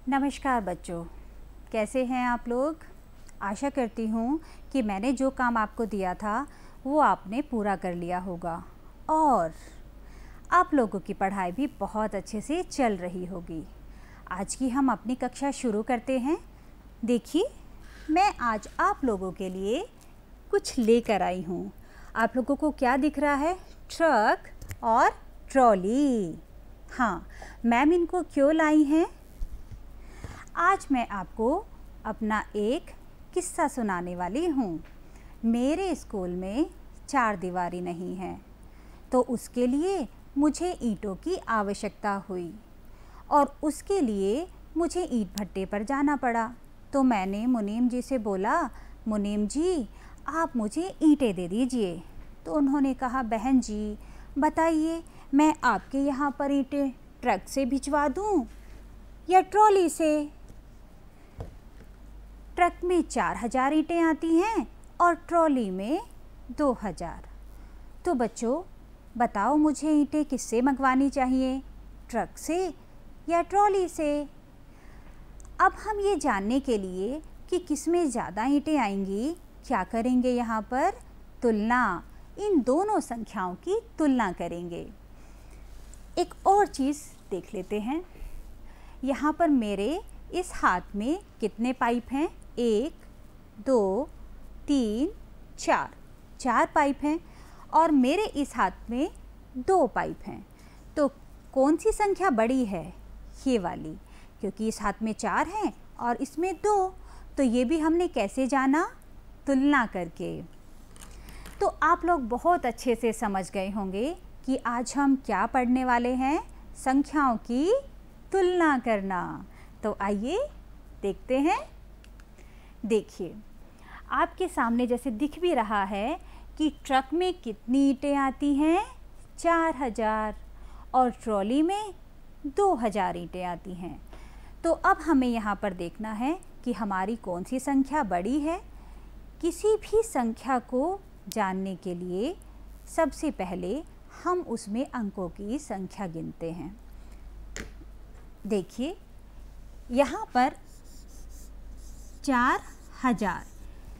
नमस्कार बच्चों, कैसे हैं आप लोग। आशा करती हूँ कि मैंने जो काम आपको दिया था वो आपने पूरा कर लिया होगा और आप लोगों की पढ़ाई भी बहुत अच्छे से चल रही होगी। आज की हम अपनी कक्षा शुरू करते हैं। देखिए, मैं आज आप लोगों के लिए कुछ लेकर आई हूँ। आप लोगों को क्या दिख रहा है? ट्रक और ट्रॉली। हाँ, मैम इनको क्यों लाई हैं? आज मैं आपको अपना एक किस्सा सुनाने वाली हूँ। मेरे स्कूल में चार दीवारी नहीं है, तो उसके लिए मुझे ईंटों की आवश्यकता हुई और उसके लिए मुझे ईंट भट्टे पर जाना पड़ा। तो मैंने मुनीम जी से बोला, मुनीम जी आप मुझे ईंटें दे दीजिए। तो उन्होंने कहा, बहन जी बताइए, मैं आपके यहाँ पर ईंटें ट्रक से भिजवा दूँ या ट्रॉली से? ट्रक में 4000 ईंटें आती हैं और ट्रॉली में 2000। तो बच्चों बताओ, मुझे ईंटें किससे मंगवानी चाहिए, ट्रक से या ट्रॉली से? अब हम ये जानने के लिए कि किस में ज़्यादा ईंटें आएंगी, क्या करेंगे यहाँ पर? तुलना, इन दोनों संख्याओं की तुलना करेंगे। एक और चीज़ देख लेते हैं। यहाँ पर मेरे इस हाथ में कितने पाइप हैं? 1 2 3 4, 4 पाइप हैं और मेरे इस हाथ में 2 पाइप हैं। तो कौन सी संख्या बड़ी है? ये वाली, क्योंकि इस हाथ में 4 हैं और इसमें 2। तो ये भी हमने कैसे जाना? तुलना करके। तो आप लोग बहुत अच्छे से समझ गए होंगे कि आज हम क्या पढ़ने वाले हैं? संख्याओं की तुलना करना। तो आइए देखते हैं। देखिए, आपके सामने जैसे दिख भी रहा है कि ट्रक में कितनी ईंटें आती हैं? 4000 और ट्रॉली में 2000 ईंटें आती हैं। तो अब हमें यहाँ पर देखना है कि हमारी कौन सी संख्या बड़ी है। किसी भी संख्या को जानने के लिए सबसे पहले हम उसमें अंकों की संख्या गिनते हैं। देखिए, यहाँ पर 4000,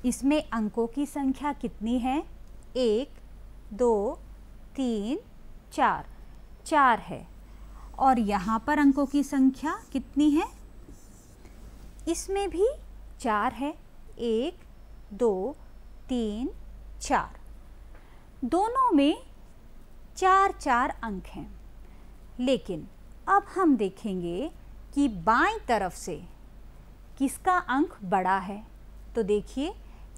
इसमें अंकों की संख्या कितनी है? 1 2 3 4, 4 है। और यहाँ पर अंकों की संख्या कितनी है? इसमें भी 4 है। 1 2 3 4, दोनों में 4 अंक हैं। लेकिन अब हम देखेंगे कि बाईं तरफ से किसका अंक बड़ा है। तो देखिए,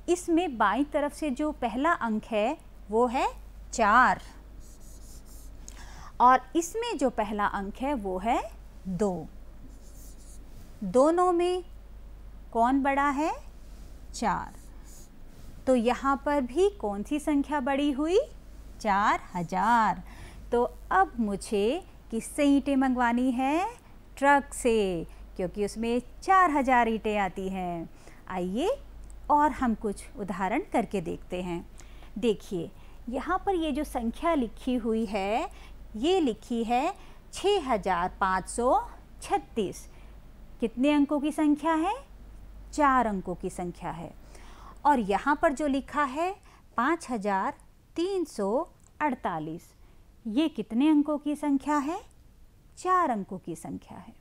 इसमें बाईं तरफ से जो पहला अंक है वो है 4 और इसमें जो पहला अंक है वो है 2। दोनों में कौन बड़ा है? 4। तो यहाँ पर भी कौन सी संख्या बड़ी हुई? 4000। तो अब मुझे किससे ईंटें मंगवानी है? ट्रक से, क्योंकि उसमें 4000 ईंटें आती हैं। आइए और हम कुछ उदाहरण करके देखते हैं। देखिए, यहाँ पर ये जो संख्या लिखी हुई है, ये लिखी है 6536। कितने अंकों की संख्या है? 4 अंकों की संख्या है। और यहाँ पर जो लिखा है 5348, ये कितने अंकों की संख्या है? 4 अंकों की संख्या है।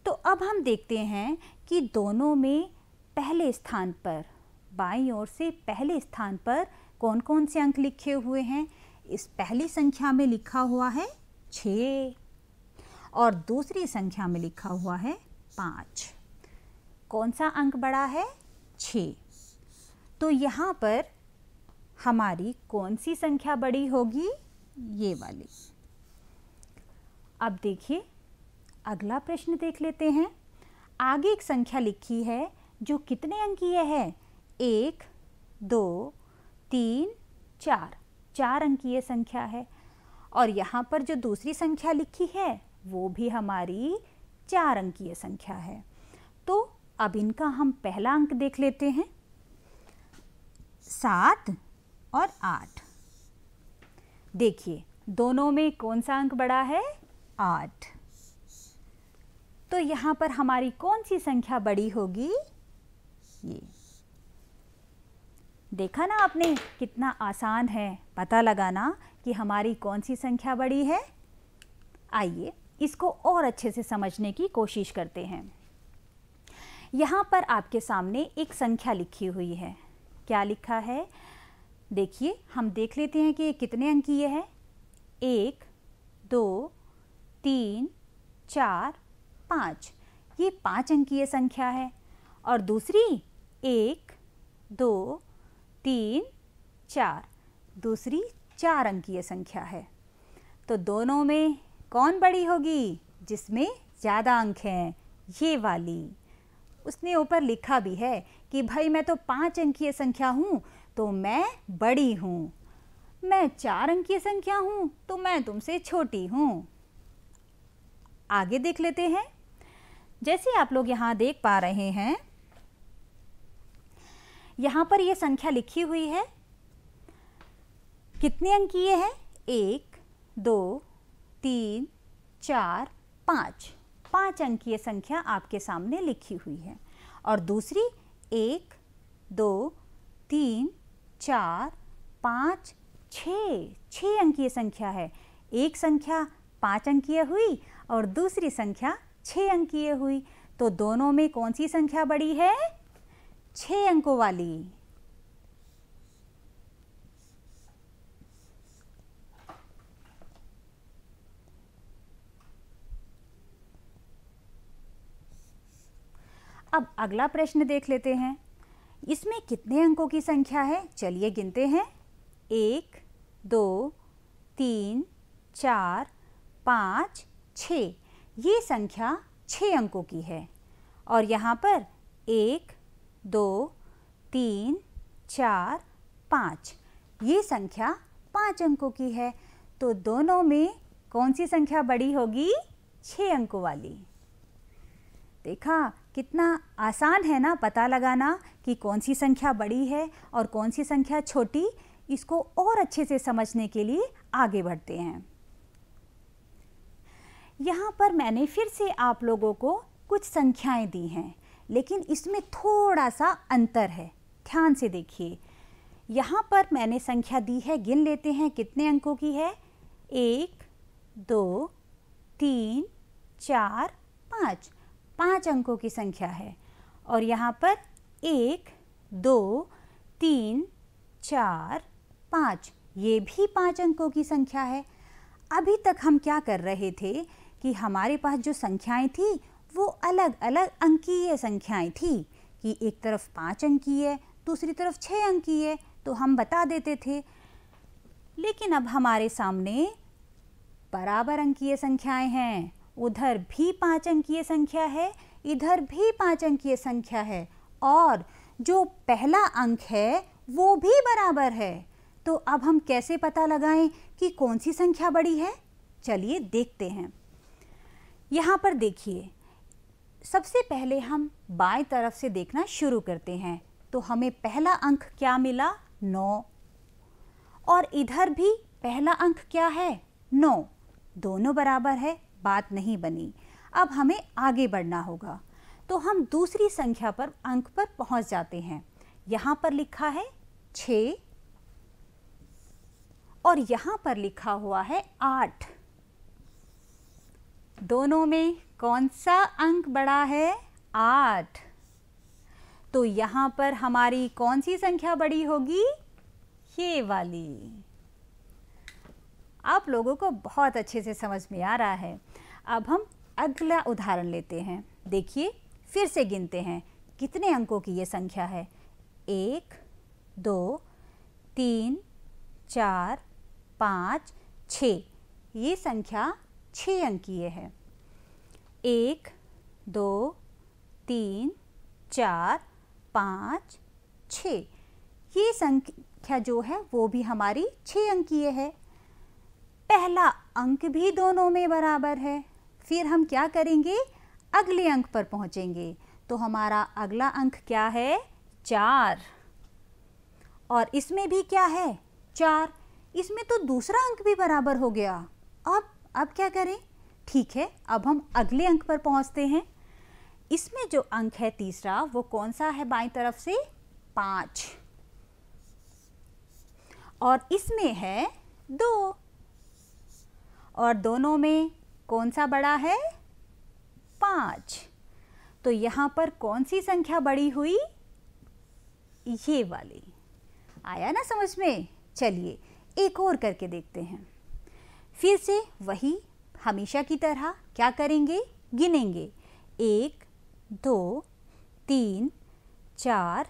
तो अब हम देखते हैं कि दोनों में पहले स्थान पर, बाईं ओर से पहले स्थान पर कौन कौन से अंक लिखे हुए हैं। इस पहली संख्या में लिखा हुआ है 6 और दूसरी संख्या में लिखा हुआ है 5। कौन सा अंक बड़ा है? 6। तो यहाँ पर हमारी कौन सी संख्या बड़ी होगी? ये वाली। अब देखिए, अगला प्रश्न देख लेते हैं। आगे एक संख्या लिखी है जो कितने अंकीय है? 1 2 3 4, 4 अंकीय संख्या है। और यहाँ पर जो दूसरी संख्या लिखी है वो भी हमारी 4 अंकीय संख्या है। तो अब इनका हम पहला अंक देख लेते हैं। 7 और 8। देखिए, दोनों में कौन सा अंक बड़ा है? 8। तो तो यहाँ पर हमारी कौन सी संख्या बड़ी होगी? ये देखा ना आपने, कितना आसान है पता लगाना कि हमारी कौन सी संख्या बड़ी है। आइए इसको और अच्छे से समझने की कोशिश करते हैं। यहाँ पर आपके सामने एक संख्या लिखी हुई है। क्या लिखा है? देखिए, हम देख लेते हैं कि ये कितने अंकीय है। 1, 2, 3, 4, 5। ये 5 अंकीय संख्या है। और दूसरी 1, 2, 3, 4, दूसरी 4 अंकीय संख्या है। तो दोनों में कौन बड़ी होगी? जिसमें ज़्यादा अंक हैं, ये वाली। उसने ऊपर लिखा भी है कि भाई मैं तो 5 अंकीय संख्या हूँ तो मैं बड़ी हूँ, मैं 4 अंकीय संख्या हूँ तो मैं तुमसे छोटी हूँ। आगे देख लेते हैं। जैसे आप लोग यहाँ देख पा रहे हैं, यहाँ पर ये संख्या लिखी हुई है। कितने अंकीय है? 1, 2, 3, 4, 5। 5 अंकीय संख्या आपके सामने लिखी हुई है। और दूसरी 1, 2, 3, 4, 5, 6 अंकीय संख्या है। एक संख्या 5 अंकीय हुई और दूसरी संख्या 6 अंकीय हुई। तो दोनों में कौन सी संख्या बड़ी है? 6 अंकों वाली। अब अगला प्रश्न देख लेते हैं। इसमें कितने अंकों की संख्या है? चलिए गिनते हैं। 1, 2, 3, 4, 5, 6। ये संख्या 6 अंकों की है। और यहाँ पर 1, 2, 3, 4, 5, ये संख्या 5 अंकों की है। तो दोनों में कौन सी संख्या बड़ी होगी? 6 अंकों वाली। देखा, कितना आसान है ना पता लगाना कि कौन सी संख्या बड़ी है और कौन सी संख्या छोटी। इसको और अच्छे से समझने के लिए आगे बढ़ते हैं। यहाँ पर मैंने फिर से आप लोगों को कुछ संख्याएं दी हैं, लेकिन इसमें थोड़ा सा अंतर है। ध्यान से देखिए, यहाँ पर मैंने संख्या दी है, गिन लेते हैं कितने अंकों की है। 1, 2, 3, 4, 5। 5 अंकों की संख्या है। और यहाँ पर 1, 2, 3, 4, 5, ये भी 5 अंकों की संख्या है। अभी तक हम क्या कर रहे थे कि हमारे पास जो संख्याएं थी वो अलग अलग अंकीय संख्याएं थी कि एक तरफ 5 अंकीय, दूसरी तरफ 6 अंकीय, तो हम बता देते थे। लेकिन अब हमारे सामने बराबर अंकीय संख्याएं हैं। उधर भी 5 अंकीय संख्या है, इधर भी 5 अंकीय संख्या है, और जो पहला अंक है वो भी बराबर है। तो अब हम कैसे पता लगाएं कि कौन सी संख्या बड़ी है? चलिए देखते हैं। यहाँ पर देखिए, सबसे पहले हम बाएं तरफ से देखना शुरू करते हैं। तो हमें पहला अंक क्या मिला? 9। और इधर भी पहला अंक क्या है? 9। दोनों बराबर है, बात नहीं बनी। अब हमें आगे बढ़ना होगा। तो हम दूसरी संख्या पर अंक पर पहुंच जाते हैं। यहाँ पर लिखा है 6 और यहाँ पर लिखा हुआ है 8। दोनों में कौन सा अंक बड़ा है? 8। तो यहाँ पर हमारी कौन सी संख्या बड़ी होगी? ये वाली। आप लोगों को बहुत अच्छे से समझ में आ रहा है। अब हम अगला उदाहरण लेते हैं। देखिए, फिर से गिनते हैं कितने अंकों की ये संख्या है। 1, 2, 3, 4, 5, 6। ये संख्या 6 अंकीय है। 1, 2, 3, 4, 5, 6। ये संख्या जो है वो भी हमारी 6 अंकीय है। पहला अंक भी दोनों में बराबर है। फिर हम क्या करेंगे? अगले अंक पर पहुंचेंगे। तो हमारा अगला अंक क्या है? 4। और इसमें भी क्या है? 4। इसमें तो दूसरा अंक भी बराबर हो गया। अब क्या करें? ठीक है, अब हम अगले अंक पर पहुंचते हैं। इसमें जो अंक है तीसरा वो कौन सा है बाईं तरफ से? 5। और इसमें है 2 और दोनों में कौन सा बड़ा है? 5। तो यहाँ पर कौन सी संख्या बड़ी हुई? ये वाली। आया ना समझ में? चलिए एक और करके देखते हैं। फिर से वही हमेशा की तरह क्या करेंगे? गिनेंगे। 1 2 3 4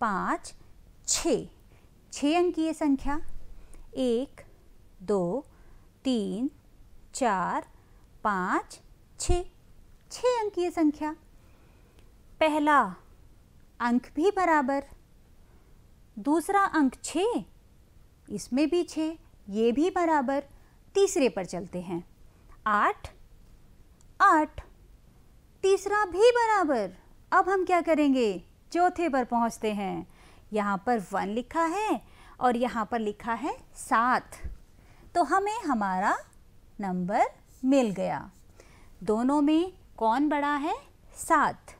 5 6। 6 अंकीय संख्या। 1 2 3 4 5 6। 6 अंकीय संख्या। पहला अंक भी बराबर, दूसरा अंक 6, इसमें भी 6, ये भी बराबर। तीसरे पर चलते हैं। 8 8, तीसरा भी बराबर। अब हम क्या करेंगे? चौथे पर पहुंचते हैं। यहाँ पर 1 लिखा है और यहाँ पर लिखा है 7, तो हमें हमारा नंबर मिल गया। दोनों में कौन बड़ा है? 7।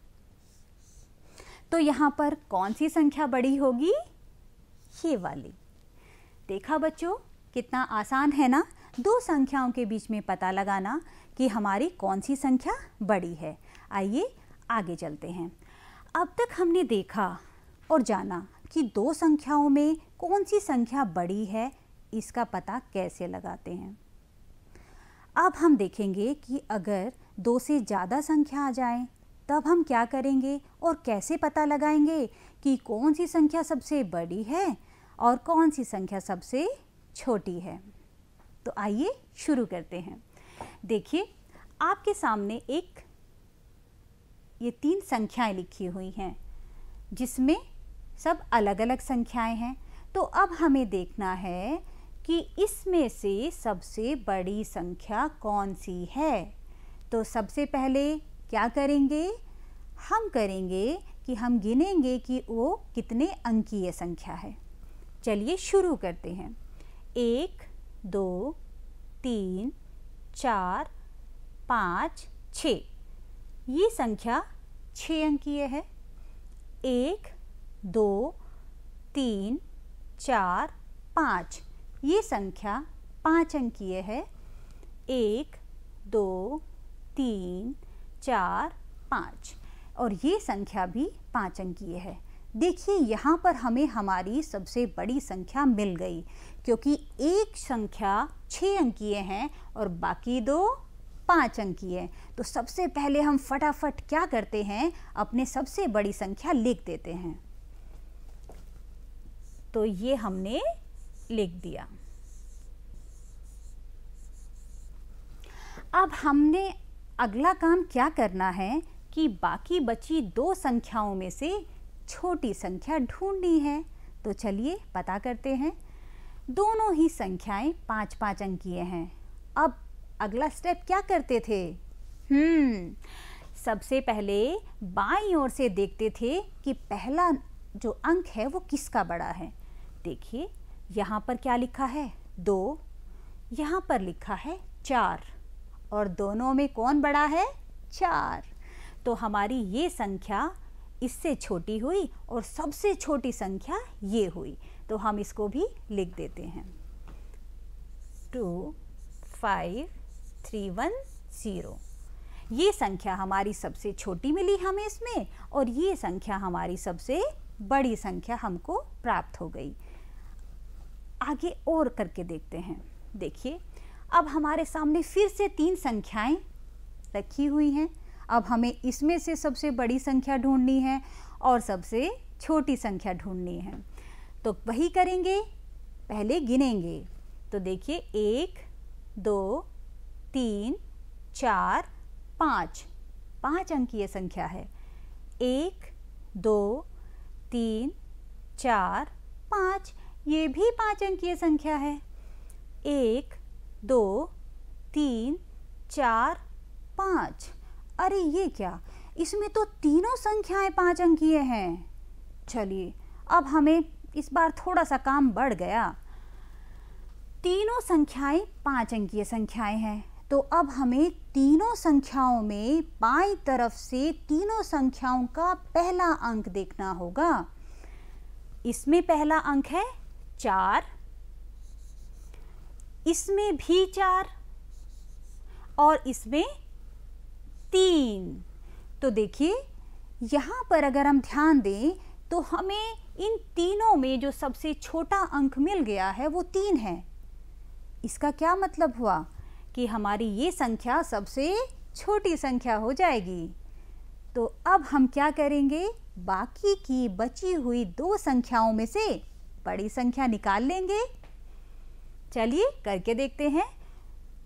तो यहाँ पर कौन सी संख्या बड़ी होगी? ये वाली। देखा बच्चों, कितना आसान है ना दो संख्याओं के बीच में पता लगाना कि हमारी कौन सी संख्या बड़ी है। आइए आगे चलते हैं। अब तक हमने देखा और जाना कि दो संख्याओं में कौन सी संख्या बड़ी है, इसका पता कैसे लगाते हैं। अब हम देखेंगे कि अगर 2 से ज़्यादा संख्या आ जाए तब हम क्या करेंगे और कैसे पता लगाएंगे कि कौन सी संख्या सबसे बड़ी है और कौन सी संख्या सबसे छोटी है। तो आइए शुरू करते हैं। देखिए आपके सामने ये 3 संख्याएं लिखी हुई हैं जिसमें सब अलग अलग संख्याएं हैं। तो अब हमें देखना है कि इसमें से सबसे बड़ी संख्या कौन सी है। तो सबसे पहले क्या करेंगे? हम करेंगे कि हम गिनेंगे कि वो कितने अंकीय संख्या है। चलिए शुरू करते हैं। 1 2 3 4 5 6। ये संख्या 6 अंकीय है। 1 2 3 4 5। ये संख्या 5 अंकीय है। 1 2 3 4 5 और ये संख्या भी 5 अंकीय है। देखिए यहाँ पर हमें हमारी सबसे बड़ी संख्या मिल गई क्योंकि एक संख्या 6 अंकीय है और बाकी दो 5 अंकीय है। तो सबसे पहले हम फटाफट क्या करते हैं? अपने सबसे बड़ी संख्या लिख देते हैं। तो ये हमने लिख दिया। अब हमने अगला काम क्या करना है कि बाकी बची 2 संख्याओं में से छोटी संख्या ढूंढनी है। तो चलिए पता करते हैं। दोनों ही संख्याएं 5-5 अंकीय हैं। अब अगला स्टेप क्या करते थे? सबसे पहले बाईं ओर से देखते थे कि पहला जो अंक है वो किसका बड़ा है। देखिए यहाँ पर क्या लिखा है? 2, यहाँ पर लिखा है 4 और दोनों में कौन बड़ा है? 4। तो हमारी ये संख्या इससे छोटी हुई और सबसे छोटी संख्या ये हुई। तो हम इसको भी लिख देते हैं। 2 5 3 1 0। ये संख्या हमारी सबसे छोटी मिली हमें इसमें और ये संख्या हमारी सबसे बड़ी संख्या हमको प्राप्त हो गई। आगे और करके देखते हैं। देखिए अब हमारे सामने फिर से 3 संख्याएं रखी हुई हैं। अब हमें इसमें से सबसे बड़ी संख्या ढूंढनी है और सबसे छोटी संख्या ढूंढनी है। तो वही करेंगे, पहले गिनेंगे। तो देखिए 1 2 3 4 5। 5 अंकीय संख्या है। 1 2 3 4 5। ये भी 5 अंकीय संख्या है। 1 2 3 4 5। अरे ये क्या? इसमें तो तीनों संख्याएं 5 अंकीय हैं। चलिए अब हमें इस बार थोड़ा सा काम बढ़ गया। तीनों संख्याएं 5 अंकीय संख्याएं हैं। तो अब हमें तीनों संख्याओं में बाईं तरफ से तीनों संख्याओं का पहला अंक देखना होगा। इसमें पहला अंक है 4, इसमें भी 4 और इसमें 3। तो देखिए यहाँ पर अगर हम ध्यान दें तो हमें इन तीनों में जो सबसे छोटा अंक मिल गया है वो 3 है। इसका क्या मतलब हुआ कि हमारी ये संख्या सबसे छोटी संख्या हो जाएगी। तो अब हम क्या करेंगे, बाकी की बची हुई 2 संख्याओं में से बड़ी संख्या निकाल लेंगे। चलिए करके देखते हैं।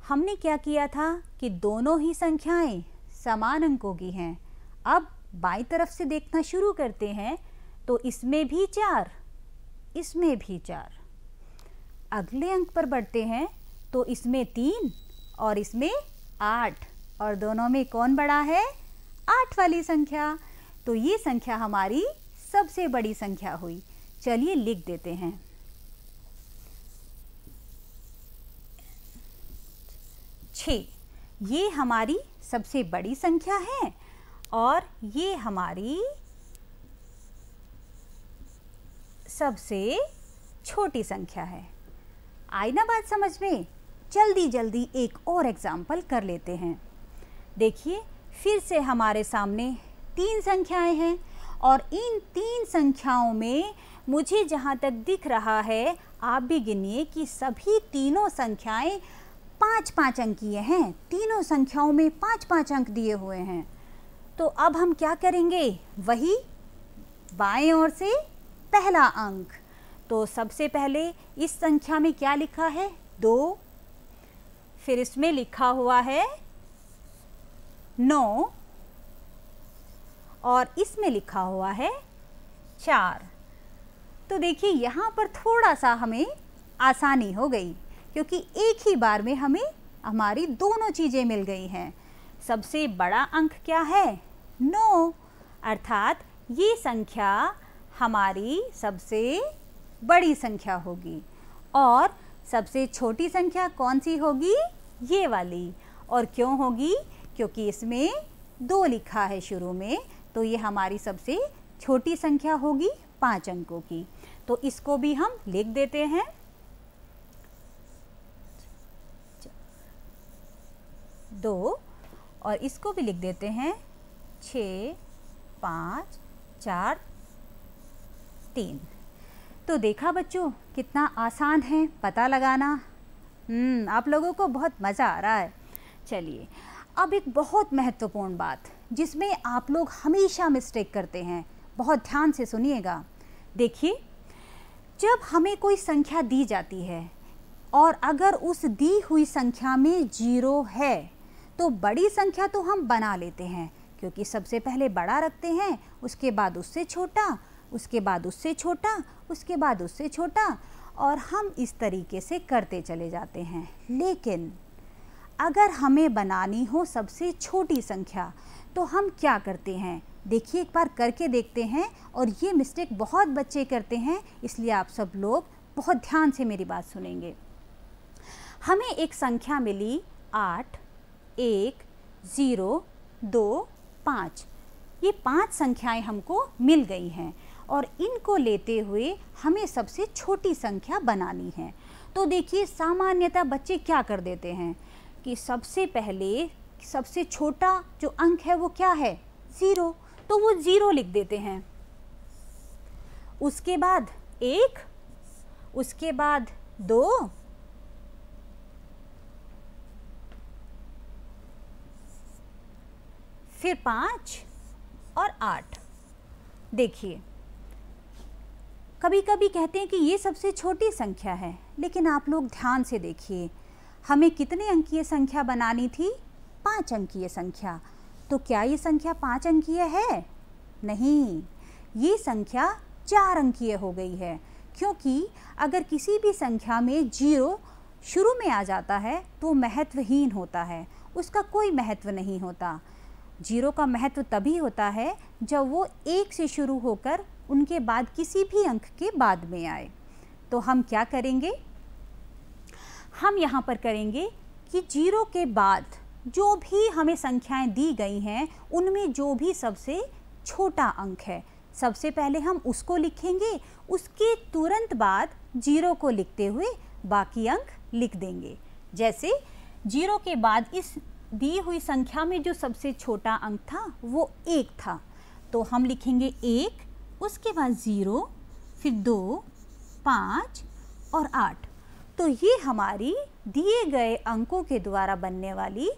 हमने क्या किया था कि दोनों ही संख्याएं समान अंकों की हैं। अब बाईं तरफ से देखना शुरू करते हैं तो इसमें भी 4, इसमें भी 4। अगले अंक पर बढ़ते हैं तो इसमें 3 और इसमें 8 और दोनों में कौन बड़ा है, 8 वाली संख्या। तो ये संख्या हमारी सबसे बड़ी संख्या हुई। चलिए लिख देते हैं। 6 ये हमारी सबसे बड़ी संख्या है और ये हमारी सबसे छोटी संख्या है। आई ना बात समझ में? जल्दी जल्दी एक और एग्जाम्पल कर लेते हैं। देखिए फिर से हमारे सामने 3 संख्याएं हैं और इन 3 संख्याओं में मुझे जहाँ तक दिख रहा है, आप भी गिनिए कि सभी तीनों संख्याएं 5-5 अंकीय हैं। तीनों संख्याओं में 5-5 अंक दिए हुए हैं। तो अब हम क्या करेंगे, वही बाएं ओर से पहला अंक। तो सबसे पहले इस संख्या में क्या लिखा है, 2, फिर इसमें लिखा हुआ है 9 और इसमें लिखा हुआ है 4। तो देखिए यहाँ पर थोड़ा सा हमें आसानी हो गई क्योंकि एक ही बार में हमें हमारी दोनों चीज़ें मिल गई हैं। सबसे बड़ा अंक क्या है, 9, अर्थात ये संख्या हमारी सबसे बड़ी संख्या होगी। और सबसे छोटी संख्या कौन सी होगी, ये वाली। और क्यों होगी, क्योंकि इसमें 2 लिखा है शुरू में, तो ये हमारी सबसे छोटी संख्या होगी 5 अंकों की। तो इसको भी हम लिख देते हैं। 2 और इसको भी लिख देते हैं 6, 5, 4, 3। तो देखा बच्चों कितना आसान है पता लगाना। आप लोगों को बहुत मज़ा आ रहा है। चलिए अब एक बहुत महत्वपूर्ण बात जिसमें आप लोग हमेशा मिस्टेक करते हैं, बहुत ध्यान से सुनिएगा। देखिए जब हमें कोई संख्या दी जाती है और अगर उस दी हुई संख्या में 0 है तो बड़ी संख्या तो हम बना लेते हैं, क्योंकि सबसे पहले बड़ा रखते हैं, उसके बाद उससे छोटा, उसके बाद उससे छोटा, उसके बाद उससे छोटा, और हम इस तरीके से करते चले जाते हैं। लेकिन अगर हमें बनानी हो सबसे छोटी संख्या तो हम क्या करते हैं, देखिए एक बार करके देखते हैं। और ये मिस्टेक बहुत बच्चे करते हैं, इसलिए आप सब लोग बहुत ध्यान से मेरी बात सुनेंगे। हमें एक संख्या मिली 8, 1, 0, 2, 5। ये 5 संख्याएं हमको मिल गई हैं और इनको लेते हुए हमें सबसे छोटी संख्या बनानी है। तो देखिए सामान्यतः बच्चे क्या कर देते हैं कि सबसे पहले सबसे छोटा जो अंक है वो क्या है, 0, तो वो 0 लिख देते हैं। उसके बाद 1, उसके बाद 2, फिर 5 और 8। देखिए कभी कभी कहते हैं कि ये सबसे छोटी संख्या है, लेकिन आप लोग ध्यान से देखिए हमें कितने अंकीय संख्या बनानी थी, 5 अंकीय संख्या। तो क्या ये संख्या 5 अंकीय है? नहीं, ये संख्या 4 अंकीय हो गई है, क्योंकि अगर किसी भी संख्या में 0 शुरू में आ जाता है तो महत्वहीन होता है, उसका कोई महत्व नहीं होता। 0 का महत्व तभी होता है जब वो 1 से शुरू होकर उनके बाद किसी भी अंक के बाद में आए। तो हम क्या करेंगे, हम यहाँ पर करेंगे कि 0 के बाद जो भी हमें संख्याएं दी गई हैं उनमें जो भी सबसे छोटा अंक है, सबसे पहले हम उसको लिखेंगे, उसके तुरंत बाद 0 को लिखते हुए बाकी अंक लिख देंगे। जैसे 0 के बाद इस दी हुई संख्या में जो सबसे छोटा अंक था वो 1 था, तो हम लिखेंगे 1, उसके बाद 0, फिर 2, 5 और 8। तो ये हमारी दिए गए अंकों के द्वारा बनने वाली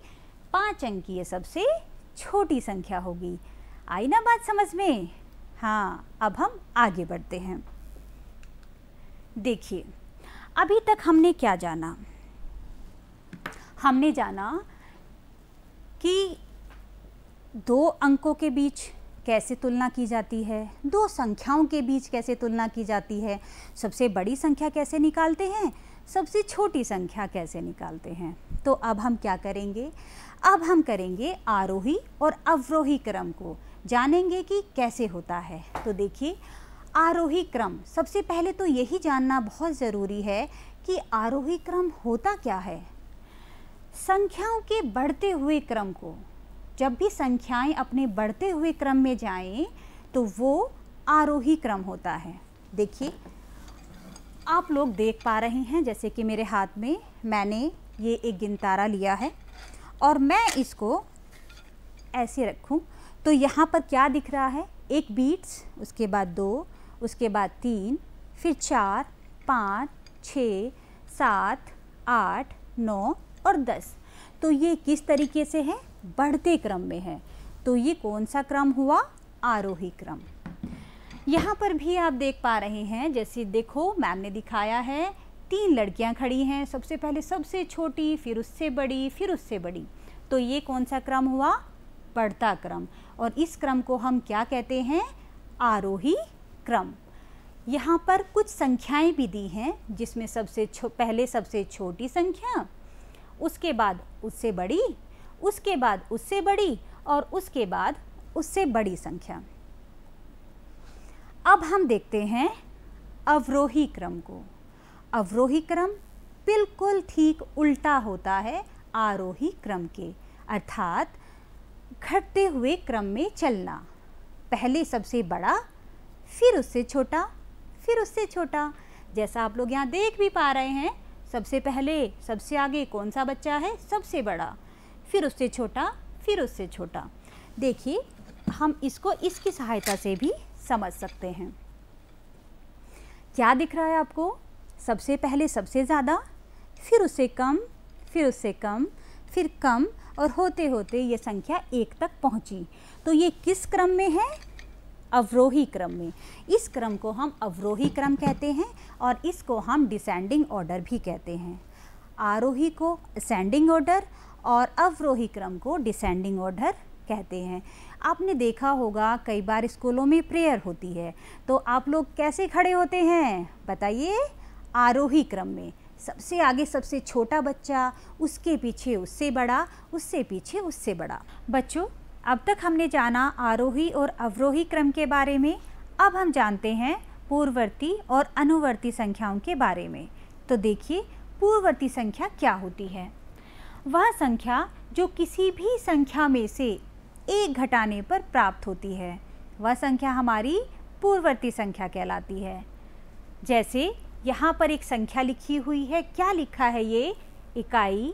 5 अंकीय सबसे छोटी संख्या होगी। आई ना बात समझ में? हाँ, अब हम आगे बढ़ते हैं। देखिए, अभी तक हमने क्या जाना? हमने जाना कि 2 अंकों के बीच कैसे तुलना की जाती है, 2 संख्याओं के बीच कैसे तुलना की जाती है, सबसे बड़ी संख्या कैसे निकालते हैं, सबसे छोटी संख्या कैसे निकालते हैं। तो अब हम क्या करेंगे? अब हम करेंगे आरोही और अवरोही क्रम को, जानेंगे कि कैसे होता है। तो देखिए, आरोही क्रम, सबसे पहले तो यही जानना बहुत ज़रूरी है कि आरोही क्रम होता क्या है। संख्याओं के बढ़ते हुए क्रम को, जब भी संख्याएं अपने बढ़ते हुए क्रम में जाएं तो वो आरोही क्रम होता है। देखिए, आप लोग देख पा रहे हैं, जैसे कि मेरे हाथ में मैंने ये एक गिनतारा लिया है और मैं इसको ऐसे रखूं तो यहाँ पर क्या दिख रहा है? एक बीट्स, उसके बाद 2, उसके बाद 3, फिर 4, 5, 6, 7, 8, 9 और 10। तो ये किस तरीके से है? बढ़ते क्रम में है। तो ये कौन सा क्रम हुआ? आरोही क्रम। यहाँ पर भी आप देख पा रहे हैं, जैसे देखो मैम ने दिखाया है, 3 लड़कियाँ खड़ी हैं, सबसे पहले सबसे छोटी, फिर उससे बड़ी, फिर उससे बड़ी। तो ये कौन सा क्रम हुआ? बढ़ता क्रम। और इस क्रम को हम क्या कहते हैं? आरोही क्रम। यहाँ पर कुछ संख्याएं भी दी हैं, जिसमें पहले सबसे छोटी संख्या, उसके बाद उससे बड़ी, उसके बाद उससे बड़ी और उसके बाद उससे बड़ी संख्या। अब हम देखते हैं अवरोही क्रम को। अवरोही क्रम बिल्कुल ठीक उल्टा होता है आरोही क्रम के, अर्थात घटते हुए क्रम में चलना। पहले सबसे बड़ा, फिर उससे छोटा, फिर उससे छोटा। जैसा आप लोग यहाँ देख भी पा रहे हैं, सबसे पहले सबसे आगे कौन सा बच्चा है? सबसे बड़ा, फिर उससे छोटा, फिर उससे छोटा। देखिए, हम इसको इसकी सहायता से भी समझ सकते हैं। क्या दिख रहा है आपको? सबसे पहले सबसे ज़्यादा, फिर उससे कम, फिर उससे कम, फिर कम, और होते होते ये संख्या 1 तक पहुंची। तो ये किस क्रम में है? अवरोही क्रम में। इस क्रम को हम अवरोही क्रम कहते हैं और इसको हम डिसेंडिंग ऑर्डर भी कहते हैं। आरोही को असेंडिंग ऑर्डर और अवरोही क्रम को डिसेंडिंग ऑर्डर कहते हैं। आपने देखा होगा कई बार स्कूलों में प्रेयर होती है, तो आप लोग कैसे खड़े होते हैं? बताइए। आरोही क्रम में, सबसे आगे सबसे छोटा बच्चा, उसके पीछे उससे बड़ा, उससे पीछे उससे बड़ा। बच्चों, अब तक हमने जाना आरोही और अवरोही क्रम के बारे में। अब हम जानते हैं पूर्ववर्ती और अनुवर्ती संख्याओं के बारे में। तो देखिए, पूर्ववर्ती संख्या क्या होती है? वह संख्या जो किसी भी संख्या में से 1 घटाने पर प्राप्त होती है, वह संख्या हमारी पूर्ववर्ती संख्या कहलाती है। जैसे यहाँ पर एक संख्या लिखी हुई है, क्या लिखा है ये? इकाई,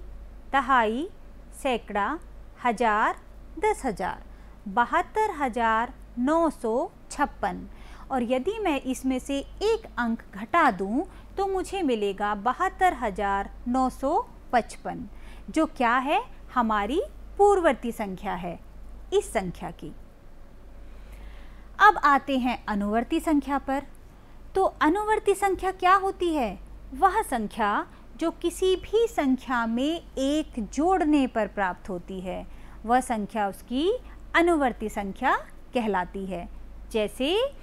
दहाई, सैकड़ा, हजार, 10,000, 72,956। और यदि मैं इसमें से एक अंक घटा दूं तो मुझे मिलेगा 72,955, जो क्या है? हमारी पूर्ववर्ती संख्या है इस संख्या की। अब आते हैं अनुवर्ती संख्या पर। तो अनुवर्ती संख्या क्या होती है? वह संख्या जो किसी भी संख्या में 1 जोड़ने पर प्राप्त होती है, वह संख्या उसकी अनुवर्ती संख्या कहलाती है। जैसे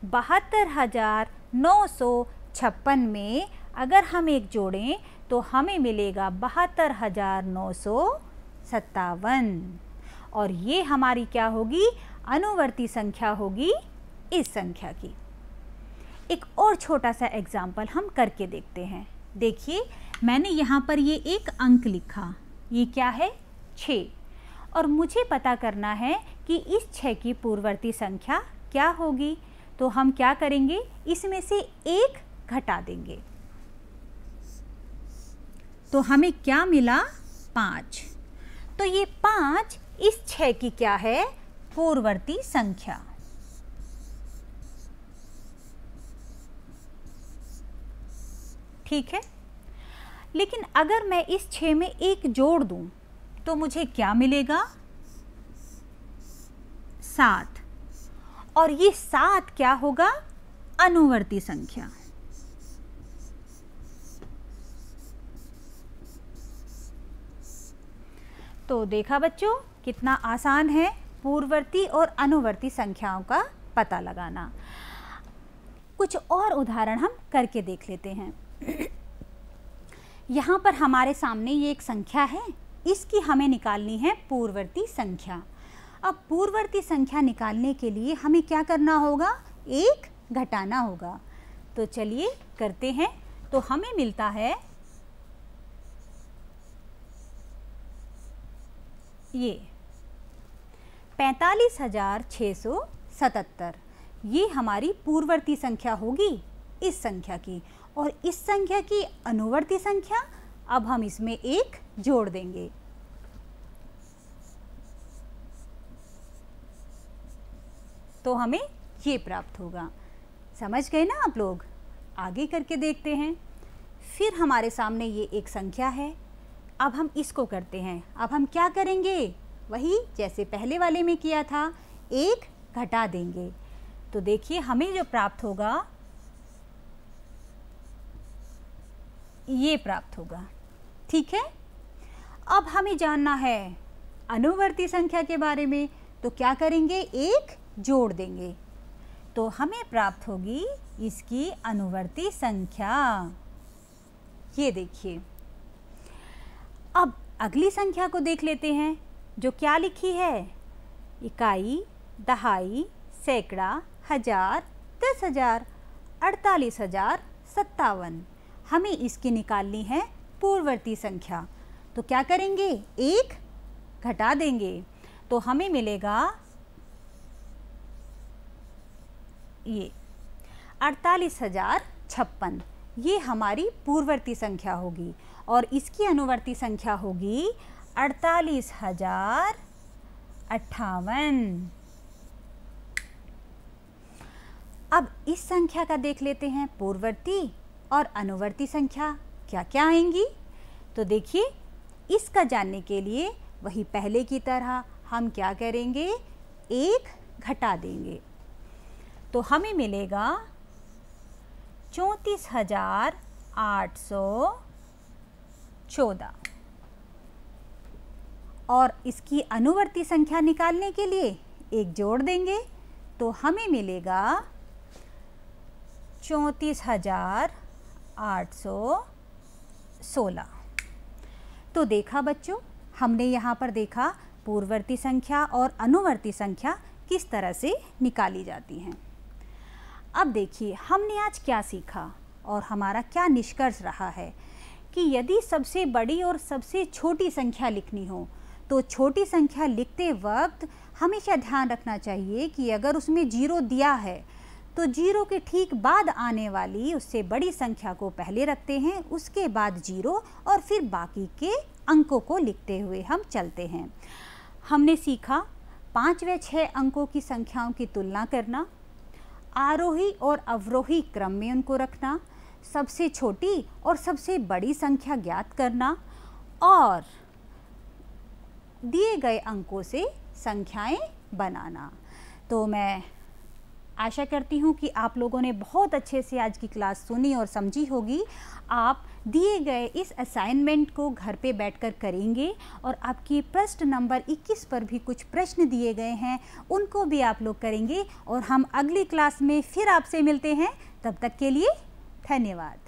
72,956 में अगर हम 1 जोड़ें तो हमें मिलेगा 72,957, और ये हमारी क्या होगी? अनुवर्ती संख्या होगी इस संख्या की। एक और छोटा सा एग्जाम्पल हम करके देखते हैं। देखिए, मैंने यहाँ पर ये एक अंक लिखा, ये क्या है? 6। और मुझे पता करना है कि इस 6 की पूर्ववर्ती संख्या क्या होगी। तो हम क्या करेंगे, इसमें से 1 घटा देंगे। तो हमें क्या मिला? 5। तो ये 5 इस 6 की क्या है? पूर्ववर्ती संख्या। ठीक है। लेकिन अगर मैं इस 6 में 1 जोड़ दूं तो मुझे क्या मिलेगा? 7। और ये 7 क्या होगा? अनुवर्ती संख्या। तो देखा बच्चों, कितना आसान है पूर्ववर्ती और अनुवर्ती संख्याओं का पता लगाना। कुछ और उदाहरण हम करके देख लेते हैं। यहाँ पर हमारे सामने ये एक संख्या है, इसकी हमें निकालनी है पूर्ववर्ती संख्या। अब पूर्ववर्ती संख्या निकालने के लिए हमें क्या करना होगा? 1 घटाना होगा। तो चलिए करते हैं। तो हमें मिलता है ये 45,677। ये हमारी पूर्ववर्ती संख्या होगी इस संख्या की। और इस संख्या की अनुवर्ती संख्या, अब हम इसमें 1 जोड़ देंगे। तो हमें ये प्राप्त होगा। समझ गए ना आप लोग? आगे करके देखते हैं। फिर हमारे सामने ये एक संख्या है। अब हम इसको करते हैं। अब हम क्या करेंगे? वही जैसे पहले वाले में किया था, 1 घटा देंगे। तो देखिए हमें जो प्राप्त होगा ये प्राप्त होगा। ठीक है। अब हमें जानना है अनुवर्ती संख्या के बारे में। तो क्या करेंगे? 1 जोड़ देंगे। तो हमें प्राप्त होगी इसकी अनुवर्ती संख्या। ये देखिए। अब अगली संख्या को देख लेते हैं, जो क्या लिखी है? इकाई, दहाई, सैकड़ा, हजार, 10,000, 48,000, 57। हमें इसकी निकालनी है पूर्ववर्ती संख्या। तो क्या करेंगे? 1 घटा देंगे। तो हमें मिलेगा ये 48,056। ये हमारी पूर्ववर्ती संख्या होगी। और इसकी अनुवर्ती संख्या होगी 48,058। अब इस संख्या का देख लेते हैं पूर्ववर्ती और अनुवर्ती संख्या क्या क्या आएंगी। तो देखिए, इसका जानने के लिए वही पहले की तरह हम क्या करेंगे? 1 घटा देंगे। तो हमें मिलेगा 34,814। और इसकी अनुवर्ती संख्या निकालने के लिए 1 जोड़ देंगे। तो हमें मिलेगा 34,816। तो देखा बच्चों, हमने यहाँ पर देखा पूर्ववर्ती संख्या और अनुवर्ती संख्या किस तरह से निकाली जाती हैं। अब देखिए हमने आज क्या सीखा और हमारा क्या निष्कर्ष रहा है कि यदि सबसे बड़ी और सबसे छोटी संख्या लिखनी हो तो छोटी संख्या लिखते वक्त हमेशा ध्यान रखना चाहिए कि अगर उसमें 0 दिया है तो 0 के ठीक बाद आने वाली उससे बड़ी संख्या को पहले रखते हैं, उसके बाद 0 और फिर बाकी के अंकों को लिखते हुए हम चलते हैं। हमने सीखा 5 व 6 अंकों की संख्याओं की तुलना करना, आरोही और अवरोही क्रम में उनको रखना, सबसे छोटी और सबसे बड़ी संख्या ज्ञात करना और दिए गए अंकों से संख्याएं बनाना। तो मैं आशा करती हूँ कि आप लोगों ने बहुत अच्छे से आज की क्लास सुनी और समझी होगी। आप दिए गए इस असाइनमेंट को घर पे बैठकर करेंगे और आपकी प्रश्न नंबर 21 पर भी कुछ प्रश्न दिए गए हैं, उनको भी आप लोग करेंगे और हम अगली क्लास में फिर आपसे मिलते हैं। तब तक के लिए धन्यवाद।